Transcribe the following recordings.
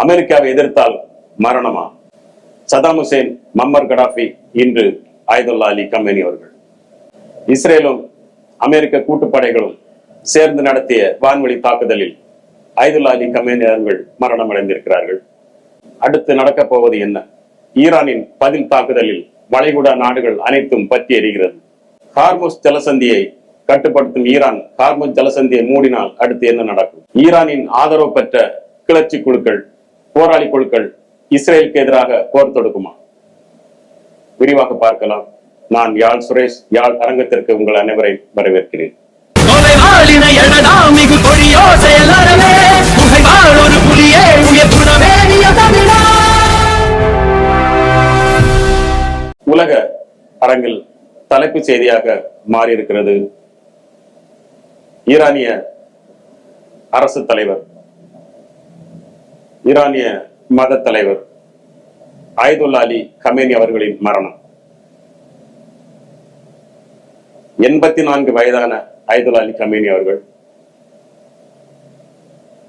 அமெரிக்காவை எதிர்த்தால் மரணமா? Saddam Hussein, murmur Gaddafi, இன்று ஆயதுல்லா Ali Khamenei அவர்கள். இஸ்ரேலும் அமெரிக்க கூட்டுப்படைகளும் சேர்ந்து நடத்திய வான்வழி தாக்குதலில் ஆயதுல்லா அலி கமேனி அவர்கள் மரணம் அடைந்திருக்கிறார்கள். அடுத்து நடக்க போவது என்ன? ஈரானின் பதில் தாக்குதலில் வளைகுடா நாடுகள் அனைத்தும் பற்றி எறிகிறது. ஹார்முஸ் ஜலசந்தியை கட்டுப்படுத்தும் ஈரான் ஹார்முஸ் ஜலசந்தியை மூடினால் அடுத்து என்ன நடக்கும்? ஈரானின் ஆதரவு பெற்ற கிளர்ச்சி குழுக்கள், போராளி குழுக்கள் இஸ்ரேலுக்கு எதிராக போர் தொடுக்குமா? விரிவாக பார்க்கலாம். நான் யாழ் சுரேஷ். யாழ் அரங்கத்திற்கு உங்கள் அனைவரை வரவேற்கிறேன். உலக அரங்கில் தலைப்பு செய்தியாக மாறியிருக்கிறது ஈரானிய அரசு தலைவர், ஈரானிய மத தலைவர் ஆயதுல்லா அலி கமேனி அவர்களின் மரணம். 84 வயதான ஆயதுல்லா அலி கமேனி அவர்கள்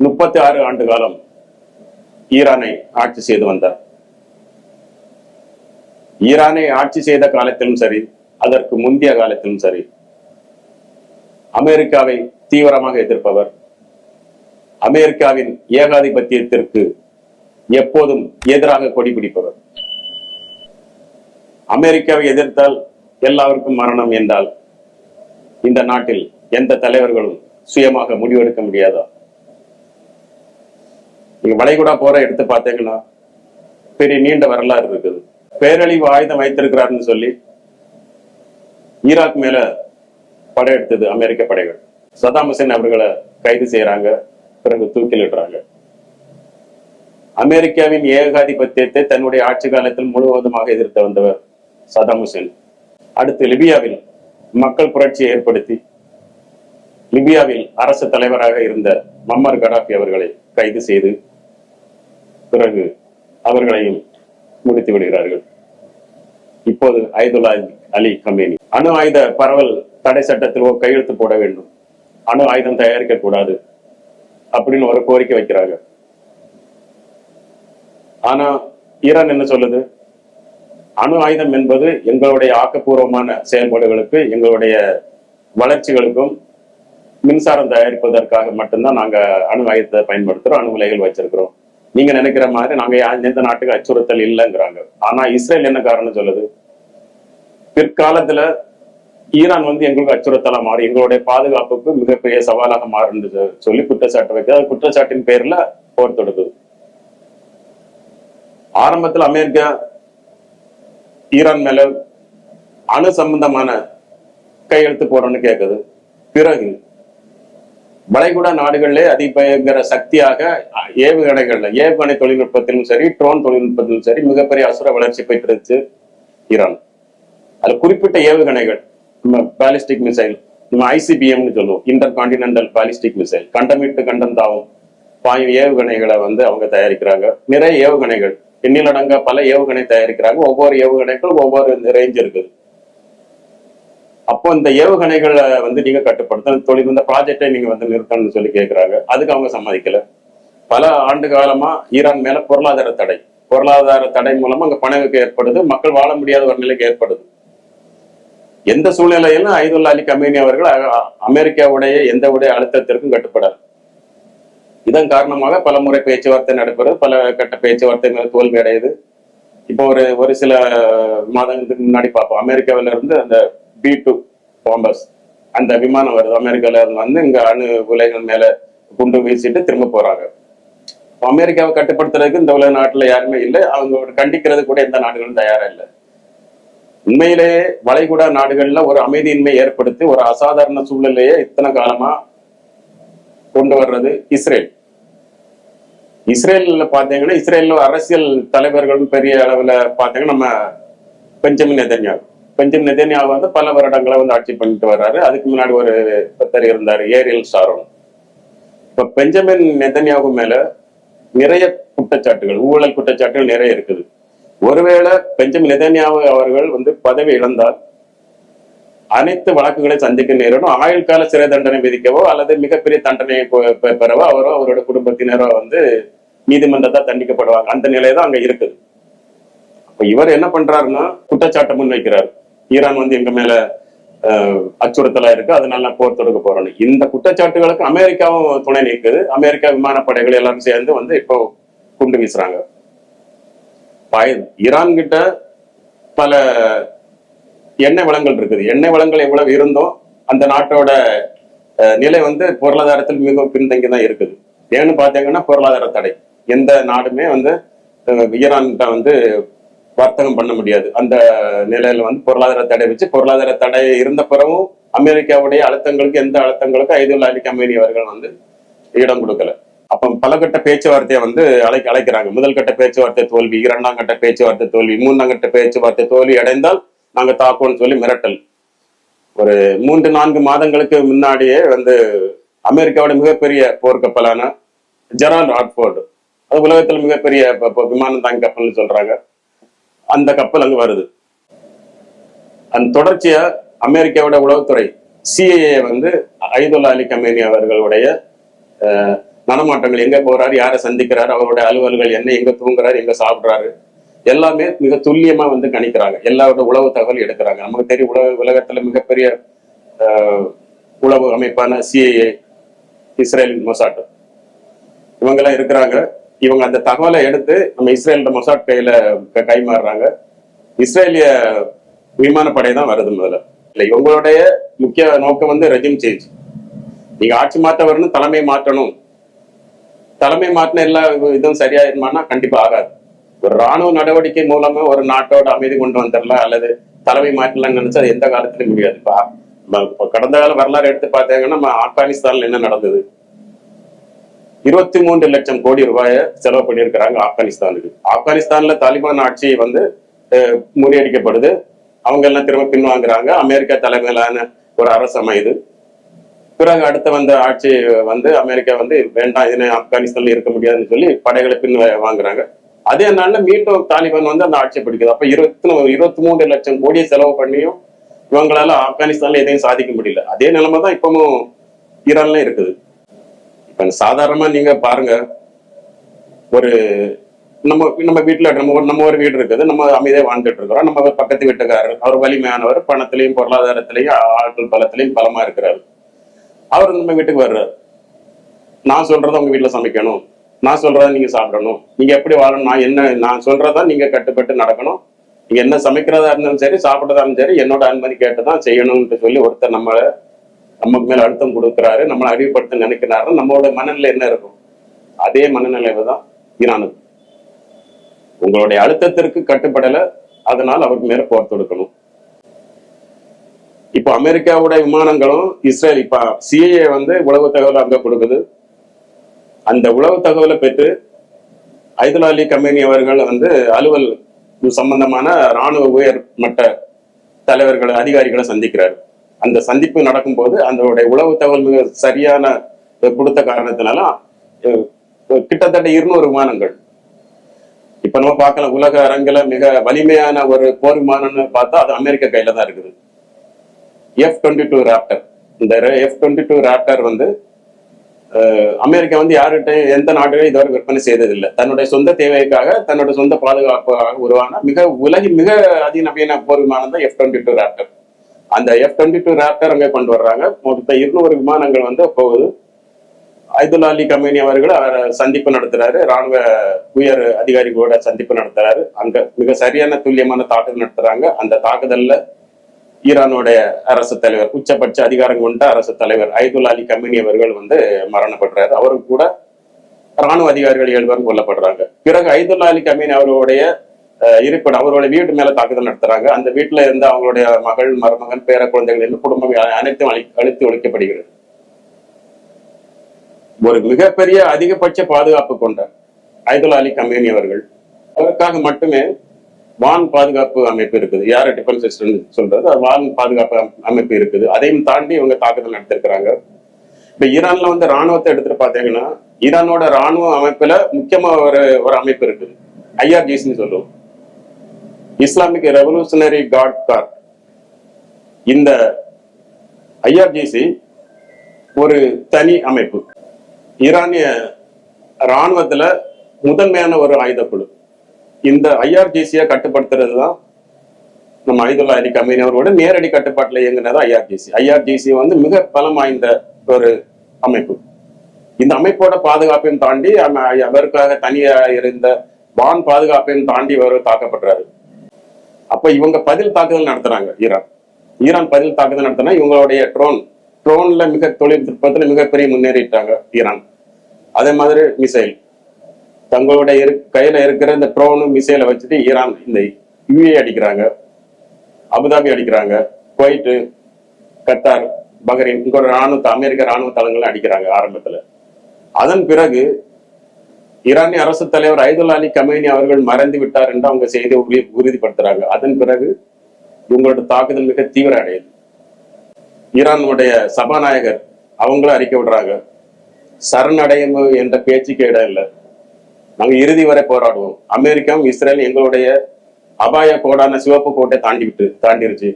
36 ஆண்டு காலம் ஈரானை ஆட்சி செய்து வந்தார். ஈரானை ஆட்சி செய்த காலத்திலும் சரி, அதற்கு முந்தைய காலத்திலும் சரி, அமெரிக்காவை தீவிரமாக எதிர்ப்பவர், அமெரிக்காவின் ஏகாதிபத்தியத்திற்கு எப்போதும் எதிராக கொடி பிடிப்பவர். அமெரிக்காவை எதிர்த்தால் எல்லாருக்கும் மரணம் என்றால் இந்த நாட்டில் எந்த தலைவர்களும் சுயமாக முடிவெடுக்க முடியாதா? நீங்க வளைகுடா போற எடுத்து பார்த்தீங்கன்னா பெரிய நீண்ட வரலாறு இருக்குது. பேரழிவு ஆயுதம் வைத்திருக்கிறார்னு சொல்லி ஈராக் மேல படையெடுத்தது அமெரிக்க படைகள். சதாம் ஹுசேன் அவர்களை கைது செய்யறாங்க, பிறகு தூக்கிலிடுறாங்க. அமெரிக்காவின் ஏகாதிபத்தியத்தை தன்னுடைய ஆட்சி காலத்தில் முழுவதுமாக எதிர்த்து வந்தவர் சதாம் ஹுசேன். அடுத்து லிபியாவில் மக்கள் புரட்சியை ஏற்படுத்தி லிபியாவில் அரசு தலைவராக இருந்த மம்மர் கடாஃபி அவர்களை கைது செய்து பிறகு அவர்களையும் முடித்து விடுகிறார்கள். இப்போது ஆயதுல்லா அலி கமேனி அணு ஆயுத பரவல் தடை சட்டத்தில் கையெழுத்து போட வேண்டும், அணு ஆயுதம் தயாரிக்க கூடாது அப்படின்னு ஒரு கோரிக்கை வைக்கிறாங்க. ஆனா ஈரான் என்ன சொல்லுது? அணு ஆயுதம் என்பது எங்களுடைய ஆக்கப்பூர்வமான செயல்பாடுகளுக்கு, எங்களுடைய வளர்ச்சிகளுக்கும் மின்சாரம் தயாரிப்பதற்காக மட்டும்தான் நாங்க அணு ஆயுதத்தை பயன்படுத்துறோம், அணு உலைகள் வச்சிருக்கிறோம். நீங்க நினைக்கிற மாதிரி நாங்க எந்த நாட்டுக்கு அச்சுறுத்தல் இல்லைங்கிறாங்க. ஆனா இஸ்ரேல் என்ன காரணம் சொல்லுது? பிற்காலத்துல ஈரான் எங்களுக்கு அச்சுறுத்தலா மாறி எங்களுடைய பாதுகாப்புக்கு மிகப்பெரிய சவாலாக மாறுன்னு சொல்லி குற்றச்சாட்டு வைக்க, குற்றச்சாட்டின் பேர்ல போர் தொடுக்குது. ஆரம்பத்தில் அமெரிக்கா ஈரான் மேல அணு சம்பந்தமான கையெழுத்து போறோம்னு கேட்குது. பிறகு வளைகுடா நாடுகளிலே அதிபயங்கர சக்தியாக ஏவுகணை தொழில்நுட்பத்திலும் சரி, ட்ரோன் தொழில்நுட்பத்திலும் சரி மிகப்பெரிய அசுர வளர்ச்சி பெற்றிருச்சு ஈரான். அதுல குறிப்பிட்ட ஏவுகணைகள், நம்ம பாலிஸ்டிக் மிசைல், நம்ம ஐசிபிஎம்னு சொல்லுவோம், இன்டர் கான்டினென்டல் பாலிஸ்டிக் மிசைல், கண்டமிட்டு கண்டம் தாவும் பாயும் ஏவுகணைகளை அவங்க தயாரிக்கிறாங்க. நிறைய ஏவுகணைகள், எண்ணிலடங்க பல ஏவுகணை தயாரிக்கிறாங்க. ஒவ்வொரு ஏவுகணைக்கும் ஒவ்வொரு ரேஞ்ச் இருக்குது. அப்போ இந்த ஏவுகணைகளை நீங்க கட்டுப்படுத்த தொழில், இந்த ப்ராஜெக்டை நீங்க நிறுத்தணும்னு சொல்லி கேட்கிறாங்க. அதுக்கு அவங்க சம்மதிக்கல. பல ஆண்டு காலமா ஈரான் மேல பொருளாதார தடை மூலமா அங்க பணவீக்கம் ஏற்படுது, மக்கள் வாழ முடியாத ஒரு நிலைக்கு ஏற்படுது. எந்த சூழ்நிலையிலும் ஆயதுல்லா அலி கமேனி அவர்கள் அமெரிக்காவுடைய எந்த அழுத்தத்திற்கும் கட்டுப்படாது. இதன் காரணமாக பல முறை பேச்சுவார்த்தை நடைபெறுது, பல கட்ட பேச்சுவார்த்தை மேல தோல்வி அடையுது. இப்போ ஒரு சில மாதங்களுக்கு முன்னாடி பார்ப்போம், அமெரிக்காவில இருந்து அந்த B-2 பாம்பர்ஸ் அந்த விமானம் வருது, அமெரிக்கால இருந்து இங்க அணு உலைகள் மேல குண்டு வீசிட்டு திரும்ப போறாங்க. அமெரிக்காவை கட்டுப்படுத்துறதுக்கு இந்த உலக நாட்டுல யாருமே இல்லை, அவங்க கண்டிக்கிறது கூட எந்த நாடுகளும் தயாரா இல்லை. உண்மையிலேயே வளைகுடா நாடுகள்ல ஒரு அமைதியின்மை ஏற்படுத்தி ஒரு அசாதாரண சூழ்நிலையை இத்தனை காலமா கொண்டு வர்றது இஸ்ரேல். இஸ்ரேல்ல பாத்தீங்கன்னா, இஸ்ரேல்ல அரசியல் தலைவர்களும் பெரிய அளவுல பாத்தீங்கன்னா நம்ம பெஞ்சமின் நெதன்யாகு பல வருடங்களை ஆட்சி பண்ணிட்டு வர்றாரு. அதுக்கு முன்னாடி ஒரு பத்தர் இருந்தாரு, ஏரியல் ஷாரோன். இப்ப பெஞ்சமின் நெதன்யாகு மேல நிறைய குற்றச்சாட்டுகள், ஊழல் குற்றச்சாட்டுகள் நிறைய இருக்குது. ஒருவேளை பெஞ்சமின் நெதன்யாகு அவர்கள் பதவி இழந்தால் அனைத்து வழக்குகளை சந்திக்க நேரிடும். ஆயுள் கால சிறை தண்டனை விதிக்கவோ அல்லது மிகப்பெரிய தண்டனையை பெறவோ அவரோ அவரோட குடும்பத்தினரோ நீதிமன்றத்தை தண்டிக்கப்படுவாங்க. அந்த நிலை தான் அங்க இருக்குது. இப்ப இவர் என்ன பண்றாருன்னா குற்றச்சாட்டை முன் வைக்கிறார். ஈரான் வந்து எங்க மேல அச்சுறுத்தலா இருக்கு, அதனால நான் போர் தொடுக்க போறேன்னு. இந்த குற்றச்சாட்டுகளுக்கு அமெரிக்காவும் துணை நிற்குது. அமெரிக்கா விமானப்படைகள் எல்லாரும் சேர்ந்து வந்து இப்போ குண்டு வீசுறாங்க. ஈரான் கிட்ட பல எண்ணெய் வளங்கள் இருக்குது. எண்ணெய் வளங்கள் எவ்வளவு இருந்தோம் அந்த நாட்டோட நிலை வந்து பொருளாதாரத்தில் மிகவும் பின்தங்கி தான் இருக்குது. ஏன்னு பாத்தீங்கன்னா பொருளாதார தடை. எந்த நாடுமே வந்து ஈரான்கிட்ட வந்து வர்த்தகம் பண்ண முடியாது. அந்த நிலையில வந்து பொருளாதார தடை வச்சு, பொருளாதார தடை இருந்த பிறகும் அமெரிக்காவுடைய அழுத்தங்களுக்கு, எந்த அழுத்தங்களுக்கும் ஐதுல்லா அலி கமேனி அவர்கள் வந்து இடம் கொடுக்கல. அப்ப பல கட்ட பேச்சுவார்த்தையை வந்து அழைக்கிறாங்க. முதல் கட்ட பேச்சுவார்த்தை தோல்வி, இரண்டாம் கட்ட பேச்சுவார்த்தை தோல்வி, மூன்றாம் கட்ட பேச்சுவார்த்தை தோல்வி அடைந்தால் நாங்க தாக்குவோம்னு சொல்லி மிரட்டல். ஒரு 3-4 மாதங்களுக்கு முன்னாடியே வந்து அமெரிக்காவோட மிகப்பெரிய போர்க்கப்பலான ஜெரால்ட் ராட்ஃபோர்டு, அது உலகத்துல மிகப்பெரிய விமானம் தாங்கி கப்பல்னு சொல்றாங்க, அந்த கப்பல் அங்க வருது. அந்த தொடர்ச்சியா அமெரிக்காவோட உளவுத்துறை CIA வந்து ஐதுல்லா அலி கமேனி அவர்களுடைய நடமாட்டங்கள், எங்க போறாரு, யாரை சந்திக்கிறாரு, அவருடைய அலுவல்கள் என்ன, எங்க தூங்குறாரு, எங்க சாப்பிடுறாரு, எல்லாமே மிக துல்லியமா வந்து கணிக்கிறாங்க. எல்லாரோட உளவு தகவல் எடுக்கிறாங்க. நமக்கு தெரியும் உலகத்துல மிகப்பெரிய உளவு அமைப்பான CIA, இஸ்ரேல் மொசாட், இவங்கெல்லாம் இருக்கிறாங்க. இவங்க அந்த தகவலை எடுத்து நம்ம இஸ்ரேல் மொசாட் கையில கைமாறுறாங்க. இஸ்ரேலிய விமானப்படை தான் வருது முதல்ல. இல்ல, இவங்களுடைய முக்கிய நோக்கம் வந்து ரெஜிம் சேஞ்ச். நீங்க ஆட்சி மாற்ற வரணும், தலைமை மாற்றணும். தலைமை மாற்றின எல்லா இதுவும் சரியாயிருமானா கண்டிப்பா ஆகாது. ஒரு ராணுவ நடவடிக்கை மூலமா ஒரு நாட்டோட அமைதி கொண்டு வந்துடலாம் அல்லது தலைமை மாற்றலாம்னு நினைச்சா அது எந்த காலத்திலும் முடியாது. கடந்த கால வரலாறு எடுத்து பார்த்தீங்கன்னா நம்ம ஆப்கானிஸ்தான்ல என்ன நடந்தது, 23 லட்சம் கோடி ரூபாயை செலவு பண்ணியிருக்கிறாங்க ஆப்கானிஸ்தானுக்கு. ஆப்கானிஸ்தான்ல தாலிபான் ஆட்சி வந்து முறியடிக்கப்படுது. அவங்க எல்லாம் திரும்ப பின்வாங்குறாங்க. அமெரிக்கா தலைமையிலான ஒரு அரசு அமையுது. பிறகு அடுத்த வந்த ஆட்சி வந்து அமெரிக்கா வந்து வேண்டாம், இதுன்னு ஆப்கானிஸ்தான்ல இருக்க முடியாதுன்னு சொல்லி படைகளை பின் வாங்குறாங்க. அதே நாள்ல மீண்டும் தாலிபான் வந்து அந்த ஆட்சியை பிடிக்குது. அப்ப 23 லட்சம் கோடியை செலவு பண்ணியும் இவங்களால ஆப்கானிஸ்தான்ல எதையும் சாதிக்க முடியல. அதே நிலைமை தான் இப்பவும் ஈரான்ல இருக்குது. இப்ப சாதாரணமா நீங்க பாருங்க, ஒரு நம்ம வீட்டுல நம்ம ஒரு வீடு இருக்குது, நம்ம அமைதியா வாழ்ந்துட்டு இருக்கிறோம். நம்ம பக்கத்து வீட்டுக்காரர், அவர் வலிமையானவர், பணத்திலையும் பொருளாதாரத்திலையும் ஆட்கள் பலத்திலையும் பலமா இருக்கிறாரு. அவர் நம்ம வீட்டுக்கு வர்றாரு. நான் சொல்றத உங்க வீட்டுல சமைக்கணும், நான் சொல்றத நீங்க சாப்பிடணும், நீங்க எப்படி வாழணும், நான் சொல்றதா நீங்க கட்டுப்பட்டு நடக்கணும், நீங்க என்ன சமைக்கிறதா இருந்தாலும் சரி, சாப்பிட்றதா இருந்தாலும் சரி, என்னோட அனுமதி கேட்டுதான் செய்யணும்னு சொல்லி ஒருத்தர் நமக்கு மேல அழுத்தம் கொடுக்குறாரு, நம்மளை அறிவுப்படுத்த நினைக்கிறாரு. நம்மளோட மனநிலை என்ன இருக்கும்? அதே மனநிலைவு தான் ஈரானுக்கு. உங்களுடைய அழுத்தத்திற்கு கட்டுப்படல, அதனால் அவருக்கு மேல போர் தொடுக்கணும். இப்போ அமெரிக்காவோட விமானங்களும் இஸ்ரேல் இப்ப CIA வந்து உளவு தகவல் அங்க கொடுக்குது. அந்த உளவு தகவலை பெற்று ஐதுல்லா அலி கமேனி அவர்கள் வந்து அலுவல் சம்பந்தமான ராணுவ உயர் மட்ட தலைவர்கள், அதிகாரிகளை சந்திக்கிறார். அந்த சந்திப்பு நடக்கும் போது அதனுடைய உளவு தகவல் மிக சரியான கொடுத்த காரணத்தினால கிட்டத்தட்ட 200 விமானங்கள் இப்ப நம்ம பார்க்கலாம். உலக அரங்கில மிக வலிமையான ஒரு போர் விமானம்னு பார்த்தா அது அமெரிக்க கையில தான் இருக்குது. F-22 raptor. இந்த F-22 ராப்டர் வந்து அமெரிக்கா வந்து யார்கிட்ட எந்த நாட்டிலும் இதுவரை விற்பனை செய்ததில்லை. தன்னுடைய சொந்த தேவைக்காக, தன்னுடைய சொந்த பாதுகாப்பாக உருவான உலகின் மிக அதிநவீன போர் விமானம் தான் F-22 ராப்டர். அந்த F-22 ராப்டர் அங்கே கொண்டு வர்றாங்க. மொத்த 200 விமானங்கள் வந்து போகுது. ஐதுல்லா அலி கமேனி அவர்கள் சந்திப்பு நடத்துறாரு, ராணுவ உயர் அதிகாரிகளோட சந்திப்பு நடத்துறாரு. அங்க மிக சரியான துல்லியமான தாக்குதல் நடத்துறாங்க. அந்த தாக்குதல்ல ஈரானுடைய அரசு தலைவர், உச்சபட்ச அதிகாரம் கொண்ட அரசு தலைவர் ஐதுல்லா அலி கமேனி அவர்கள் வந்து மரணப்படுறாரு. அவருக்கு கூட ராணுவ அதிகாரிகள் 7 பேரும் கொல்லப்படுறாங்க. பிறகு ஐதுல்லா அலி கமேனி அவர்களுடைய இருப்பிடம், அவருடைய வீட்டு மேல தாக்குதல் நடத்துறாங்க. அந்த வீட்டுல இருந்து அவங்களுடைய மகள், மருமகன், பேர குழந்தைகள் என்று குடும்பம் அனைத்தும் அழித்து ஒழிக்கப்படுகிறது. ஒரு மிகப்பெரிய அதிகபட்ச பாதுகாப்பு கொண்ட ஐதுல்லா அலி கமேனி அவர்கள், அதற்காக மட்டுமே வான் பாதுகாப்பு அமைப்பு இருக்குது. ஏர் டிஃபென்ஸ் சிஸ்டம் சொல்றது, வான் பாதுகாப்பு அமைப்பு இருக்குது. அதையும் தாண்டி இவங்க தாக்குதல் நடத்திருக்கிறாங்க. இப்ப ஈரான்ல வந்து ராணுவத்தை எடுத்துட்டு பாத்தீங்கன்னா, ஈரானோட ராணுவ அமைப்புல முக்கியமா ஒரு அமைப்பு இருக்குது, IRGCன்னு சொல்லுவோம், இஸ்லாமிக் ரெவல்யூஷனரி கார்ட் கார்ப். இந்த IRGC ஒரு தனி அமைப்பு. ஈரானிய ராணுவத்துல முதன்மையான ஒரு ஆயுத குழு. இந்த ஐஆர்ஜிசியை கட்டுப்படுத்துறது தான் நம்ம அய்துல்லா அலி கமேனி அவர்களோட நேரடி கட்டுப்பாட்டில் இயங்குனது ஐஆர்ஜிசி. ஐஆர்ஜிசி வந்து மிக பலம் வாய்ந்த ஒரு அமைப்பு. இந்த அமைப்போட பாதுகாப்பையும் தாண்டி அவருக்காக தனியா இருந்த வான் பாதுகாப்பையும் தாண்டி அவர் தாக்கப்படுறாரு. அப்ப இவங்க பதில் தாக்குதல் நடத்துறாங்க. ஈரான் பதில் தாக்குதல் நடத்தினா இவங்களுடைய ட்ரோன்ல மிக தொழில்நுட்பத்துல மிகப்பெரிய முன்னேறிட்டாங்க ஈரான். அதே மாதிரி மிசைல் தங்களுடைய கையில இருக்கிற இந்த ட்ரோனு மிசைலை வச்சுட்டு ஈரான் இந்த யுஏ அடிக்கிறாங்க, அபுதாபி அடிக்கிறாங்க, குவைட்டு, கத்தார், பஹ்ரைன், இங்க ஒரு அமெரிக்க ராணுவ தளங்கள் அடிக்கிறாங்க ஆரம்பத்துல. அதன் பிறகு ஈரானிய அரசு தலைவர் அய்துல்லா அலி கமேனி அவர்கள் மறைந்து விட்டார் என்று அவங்க செய்தியை உறுதிப்படுத்துறாங்க. அதன் பிறகு இவங்களோட தாக்குதல் மிக தீவிர அடையுது. ஈரானுடைய சபாநாயகர் அவங்களும் அறிக்கை விடுறாங்க, சரணடையும் என்ற பேச்சுக்கு இடம் இல்லை, நாங்க இறுதி வரை போராடுவோம். அமெரிக்காவும் இஸ்ரேல் எங்களுடைய அபாய கோடான சிவப்பு கோட்டை தாண்டிருச்சு,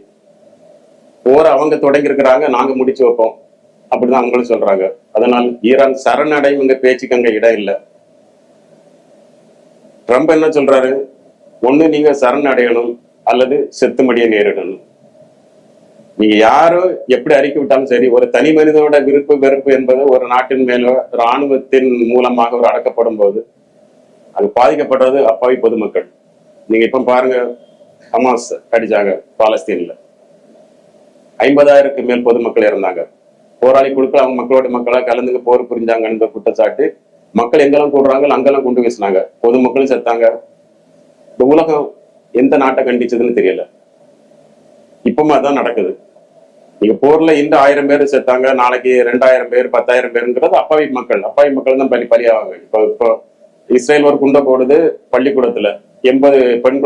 போற அவங்க தொடங்கி இருக்கிறாங்க, நாங்க முடிச்சு வைப்போம் அப்படிதான் அவங்களும் சொல்றாங்க. அதனால் ஈரான் சரணடையும் எங்க பேச்சுக்கு அங்க இடம் இல்லை. ட்ரம்ப் என்ன சொல்றாரு, ஒண்ணு நீங்க சரணடையணும் அல்லது செத்துமடியை நேரிடணும். நீங்க யாரும் எப்படி அறிக்கை விட்டாலும் சரி, ஒரு தனி மனிதனோட விருப்பு வெறுப்பு என்பது ஒரு நாட்டின் மேல இராணுவத்தின் மூலமாக ஒரு அடக்கப்படும் போது அது பாதிக்கப்படுறது அப்பாவி பொதுமக்கள். நீங்க இப்ப பாருங்க, ஹமாஸ் அடிச்சாங்க பாலஸ்தீன்ல, 50,000க்கு மேல் பொதுமக்கள் இறந்தாங்க. போராளி குழுக்கள் அவங்க மக்களோட மக்களா கலந்துங்க போர் புரிஞ்சாங்க என்ற குற்றச்சாட்டு. மக்கள் எங்கெல்லாம் கூடுறாங்க அங்கெல்லாம் குண்டு வீசினாங்க, பொதுமக்களும் செத்தாங்க. இந்த உலகம் எந்த நாட்டை கண்டிச்சதுன்னு தெரியல. இப்பவும் அதான் நடக்குது. நீங்க போர்ல இந்த 1000 பேர் செத்தாங்க, நாளைக்கு 2000 பேர் 10,000 பேருங்கிறது அப்பாவி மக்கள் தான் பலியாவாங்க. இப்போ இஸ்ரேல் ஒரு குண்டை போடுது பள்ளிக்கூடத்துல, 80 பெண்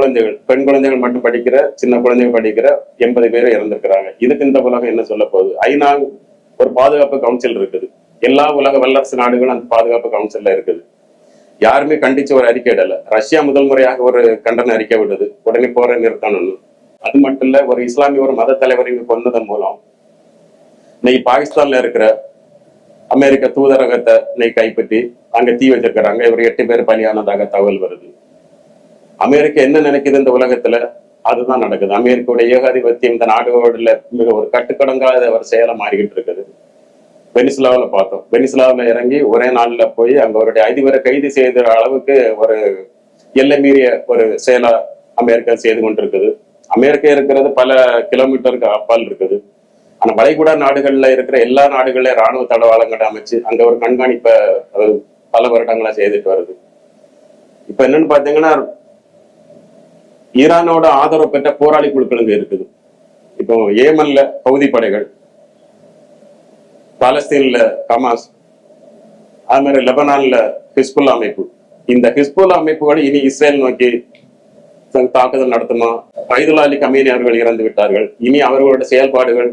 குழந்தைகள் மட்டும் படிக்கிற, சின்ன குழந்தைகள் படிக்கிற 80 பேர் இறந்திருக்கிறாங்க. இதுக்கு இந்த உலகம் என்ன சொல்ல போகுது? ஐநா ஒரு பாதுகாப்பு கவுன்சில் இருக்குது, எல்லா உலக வல்லரசு நாடுகளும் அந்த பாதுகாப்பு கவுன்சில்ல இருக்குது. யாருமே கண்டிச்சு ஒரு அறிக்கை இடல. ரஷ்யா முதல் முறையாக ஒரு கண்டன அறிக்கை விடுது, உடனே போரை நிறுத்தணும்னு. அது மட்டும் இல்ல, ஒரு இஸ்லாமிய ஒரு மத தலைவரை கொன்னதன் மூலம் இன்னைக்கு பாகிஸ்தான்ல இருக்கிற அமெரிக்க தூதரகத்தை இன்னைக்கு கைப்பற்றி அங்க தீ வச்சிருக்கிறாங்க. இவர் 8 பேர் பலியானதாக தகவல் வருது. அமெரிக்கா என்ன நினைக்குது இந்த உலகத்துல? அதுதான் நடக்குது. அமெரிக்காவுடைய ஏகாதிபத்தியம் இந்த நாடுகளில் மிக ஒரு கட்டுக்கடங்காத ஒரு செயலை மாறிக்கிட்டு இருக்குது. வெனிசுலாவில் பார்த்தோம், வெனிசுலாவில் இறங்கி ஒரே நாள்ல போய் அங்க அவருடைய அதிபரை கைது செய்த அளவுக்கு ஒரு எல்லை மீறிய ஒரு செயலா அமெரிக்கா செய்து கொண்டிருக்குது. அமெரிக்கா இருக்கிறது பல கிலோமீட்டருக்கு அப்பால் இருக்குது. ஆனா வளைகுடா நாடுகள்ல இருக்கிற எல்லா நாடுகள்ல இராணுவ தளவாளங்களை அமைச்சு அங்க ஒரு கண்காணிப்பை பல வருடங்களா செய்துட்டு வருது. இப்ப என்னன்னு பாத்தீங்கன்னா, ஈரானோட ஆதரவு பெற்ற போராளி குழுக்கள் இங்க இருக்குது. இப்போ ஏமன்ல ஹவுதி படைகள், பாலஸ்தீன்ல ஹமாஸ், அது மாதிரி லெபனான்ல ஹிஸ்புல்லா அமைப்பு. இந்த ஹிஸ்புல்லா அமைப்புகள் இனி இஸ்ரேல் நோக்கி தாக்குதல் நடத்துமா? அய்துல்லா அலி கமேனி அவர்கள் இறந்து விட்டார்கள், இனி அவர்களோட செயல்பாடுகள்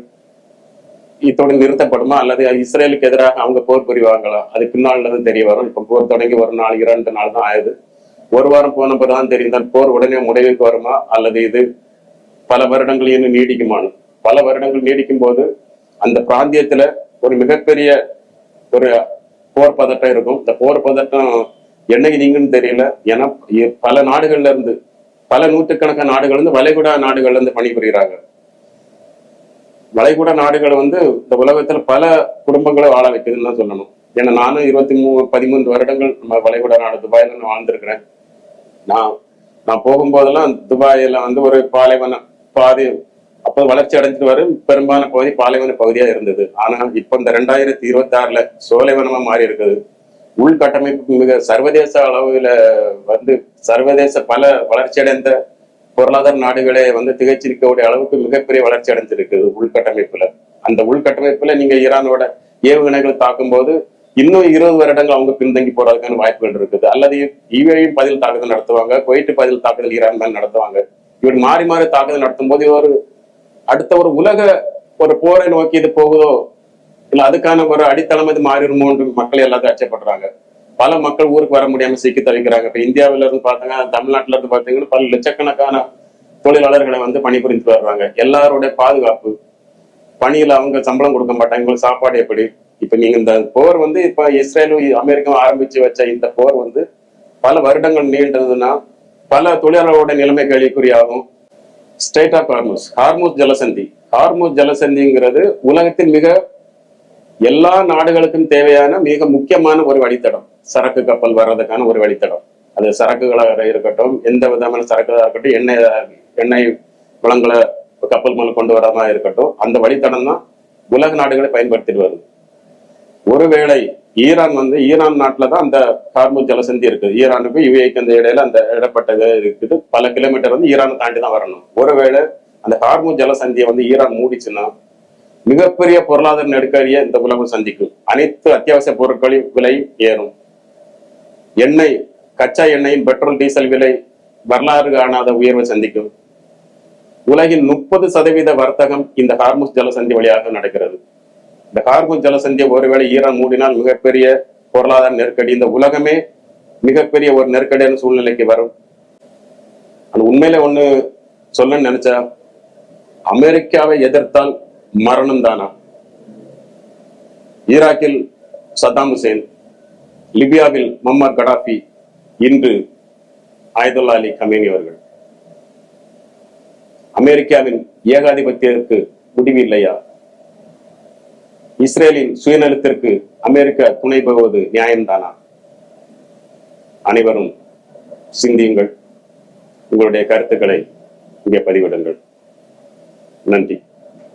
இத்தோடு நிறுத்தப்படுமா அல்லது இஸ்ரேலுக்கு எதிராக அவங்க போர் புரிவாங்களா? அது பின்னால தெரிய வரும். இப்ப போர் தொடங்கி 1 நாள் 2 நாள் தான் ஆயுது. 1 வாரம் போன பிறகுதான் தெரிந்தால் போர் உடனே முடிவுக்கு வருமா அல்லது இது பல வருடங்கள் இன்னும் நீடிக்குமானு. பல வருடங்கள் நீடிக்கும் போது அந்த பிராந்தியத்துல ஒரு மிகப்பெரிய ஒரு போர் பதட்டம் இருக்கும். இந்த போர் பதட்டம் என்னைக்கு நீங்கன்னு தெரியல. ஏன்னா பல நாடுகள்ல இருந்து, பல நூற்றுக்கணக்கான நாடுகள் இருந்து, வளைகுடா நாடுகள்ல இருந்து பணிபுரிகிறாங்க. வளைகுடா நாடுகள் இந்த உலகத்துல பல குடும்பங்களை வாழ வைக்குதுன்னு தான் சொல்லணும். ஏன்னா நானும் 13 வருடங்கள் நம்ம வளைகுடா நாடு துபாயில நான் வாழ்ந்திருக்கிறேன். நான் போகும்போதெல்லாம் துபாயில ஒரு பாலைவனம் பாதி அப்போ வளர்ச்சி அடைஞ்சிட்டு வரும், பெரும்பாலான பகுதி பாலைவன பகுதியா இருந்தது. ஆனா இப்ப இந்த 2026ல சோலைவனமா மாறி இருக்குது. உள்கட்டமைப்பு மிக சர்வதேச அளவுல சர்வதேச பல வளர்ச்சி அடைந்த பொருளாதார நாடுகளே திகச்சிருக்கக்கூடிய அளவுக்கு மிகப்பெரிய வளர்ச்சி அடைஞ்சிருக்குது உள்கட்டமைப்புல. அந்த உள்கட்டமைப்புல நீங்க ஈரானோட ஏவுகணைகளை தாக்கும் போது இன்னும் 20 வருடங்கள் அவங்க பின்தங்கி போறதுக்கான வாய்ப்புகள் இருக்குது. அல்லது ஈவேயும் பதில் தாக்குதல் நடத்துவாங்க, குவைட்டு பதில் தாக்குதல் ஈரான் மேல் நடத்துவாங்க. இவர் மாறி மாறி தாக்குதல் நடத்தும் போது அடுத்த ஒரு உலக ஒரு போரை நோக்கி இது போகுதோ இல்ல அதுக்கான ஒரு அடித்தளம் இது மாறிடுமோன்று மக்கள் எல்லாத்தையும் அச்சப்படுறாங்க. பல மக்கள் ஊருக்கு வர முடியாம சிக்கி தவிக்கிறாங்க. இப்ப இந்தியாவில இருந்து பாத்தீங்கன்னா, தமிழ்நாட்டுல இருந்து பாத்தீங்கன்னா பல லட்சக்கணக்கான தொழிலாளர்களை பணிபுரிந்து வர்றாங்க. எல்லாருடைய பாதுகாப்பு, பணியில அவங்க சம்பளம் கொடுக்க மாட்டாங்க, உங்களுக்கு சாப்பாடு எப்படி? இப்ப நீங்க இந்த போர் இப்ப இஸ்ரேலும் அமெரிக்காவும் ஆரம்பிச்சு வச்ச இந்த போர் பல வருடங்கள் நீண்டதுன்னா பல தொழிலாளர்களோட நிலைமை கேள்விக்குறியாகும். ஸ்டேட் ஆஃப் ஹார்மூஸ், ஹார்மூஸ் ஜலசந்தி. ஹார்மூஸ் ஜலசந்திங்கிறது உலகத்தில் எல்லா நாடுகளுக்கும் தேவையான மிக முக்கியமான ஒரு வழித்தடம். சரக்கு கப்பல் வர்றதுக்கான ஒரு வழித்தடம். அது சரக்குகளாக இருக்கட்டும், எந்த விதமான சரக்குகளாக இருக்கட்டும், எண்ணெய் வளங்களை கப்பல் மேல கொண்டு வரமா இருக்கட்டும், அந்த வழித்தடம் தான் உலக நாடுகளை பயன்படுத்திட்டு வருது. ஒருவேளை ஈரான் நாட்டுல தான் அந்த ஹார்மூஸ் ஜலசந்தி இருக்குது. ஈரானுக்கும் யுஏக்கு அந்த இடையில அந்த இடப்பட்டது இருக்குது. பல கிலோமீட்டர் ஈரானை தாண்டி தான் வரணும். ஒருவேளை அந்த ஹார்மூஸ் ஜலசந்தியை ஈரான் மூடிச்சுன்னா மிகப்பெரிய பொருளாதார நெருக்கடியை இந்த உலகம் சந்திக்கும். அனைத்து அத்தியாவசிய பொருட்களின் விலை ஏறும். கச்சா எண்ணெயின் பெட்ரோல் டீசல் விலை வரலாறு காணாத உயர்வை சந்திக்கும். உலகின் 30% வர்த்தகம் இந்த ஹார்மூஸ் ஜலசந்தி வழியாக நடக்கிறது. இந்த ஹார்மூஸ் ஜலசந்தியை ஒருவேளை ஈரான் மூடினால் மிகப்பெரிய பொருளாதார நெருக்கடி, இந்த உலகமே மிகப்பெரிய ஒரு நெருக்கடியான சூழ்நிலைக்கு வரும். அது உண்மையில ஒண்ணு சொல்ல நினைச்சா, அமெரிக்காவை எதிர்த்தால் மரணம் தானா? ஈராக்கில் சத்தாம் ஹுசேன், லிபியாவில் மம்மர் கடாஃபி, இன்று ஆயதுல்லா அலி கமேனி அவர்கள். அமெரிக்காவின் ஏகாதிபத்தியத்திற்கு முடிவு இல்லையா? இஸ்ரேலின் சுயநலத்திற்கு அமெரிக்கா துணை போவது நியாயம்தானா? அனைவரும் சிந்தியுங்கள். உங்களுடைய கருத்துக்களை இங்கே பதிவிடுங்கள். நன்றி.